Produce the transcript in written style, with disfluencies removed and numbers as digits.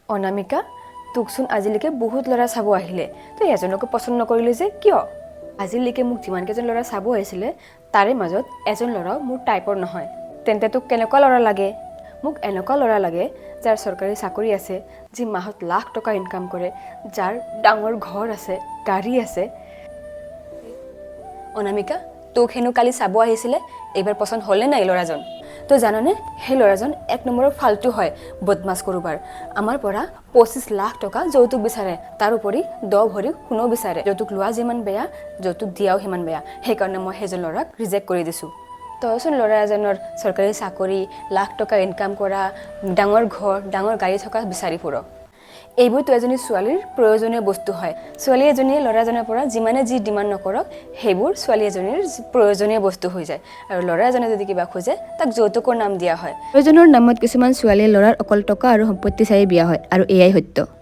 অনামিকা তোকচোন আজিলৈকে বহুত ল'ৰা চাব আহিলে তই এজনকো পচন্দ নকৰিলি যে কিয় আজিলৈকে মোক যিমানকেইজন ল'ৰা চাব আহিছিলে তাৰে মাজত এজন ল'ৰাও মোৰ টাইপৰ নহয় তেন্তে তোক কেনেকুৱা ল'ৰা লাগে মোক এনেকুৱা ল'ৰা লাগে যাৰ চৰকাৰী চাকৰি আছে যি মাহত লাখ টকা ইনকাম কৰে যাৰ ডাঙৰ ঘৰ আছে গাড়ী আছে অনামিকা তোক হেনো কালি চাব আহিছিলে এইবাৰ পচন্দ হ'লে নাই ল'ৰাজন তই জাননে সেই ল'ৰাজন এক নম্বৰৰ ফাল্টু হয় বদমাছ কৰোবাৰ আমাৰ পৰা 25 লাখ টকা যৌতুক বিচাৰে তাৰ উপৰি 10 ভৰি সোণো বিচাৰে যৌতুক লোৱা যিমান বেয়া যৌতুক দিয়াও সিমান বেয়া সেইকাৰণে মই সেইজন ল'ৰাক ৰিজেক্ট কৰি দিছোঁ তইচোন ল'ৰা এজনৰ চৰকাৰী চাকৰি লাখ টকা ইনকাম কৰা ডাঙৰ ঘৰ ডাঙৰ গাড়ী থকা বিচাৰি ফুৰ এইবোৰতো এজনী ছোৱালীৰ প্ৰয়োজনীয় বস্তু হয় ছোৱালী এজনীয়ে ল'ৰাজনৰ পৰা যিমানে যি ডিমাণ্ড নকৰক সেইবোৰ ছোৱালী এজনীৰ প্ৰয়োজনীয় বস্তু হৈ যায় আৰু ল'ৰা এজনে যদি কিবা খোজে তাক যৌতুকৰ নাম দিয়া হয় প্ৰয়োজনৰ নামত কিছুমান ছোৱালীয়ে ল'ৰাৰ অকল টকা আৰু সম্পত্তি চাই বিয়া হয় আৰু এয়াই সত্য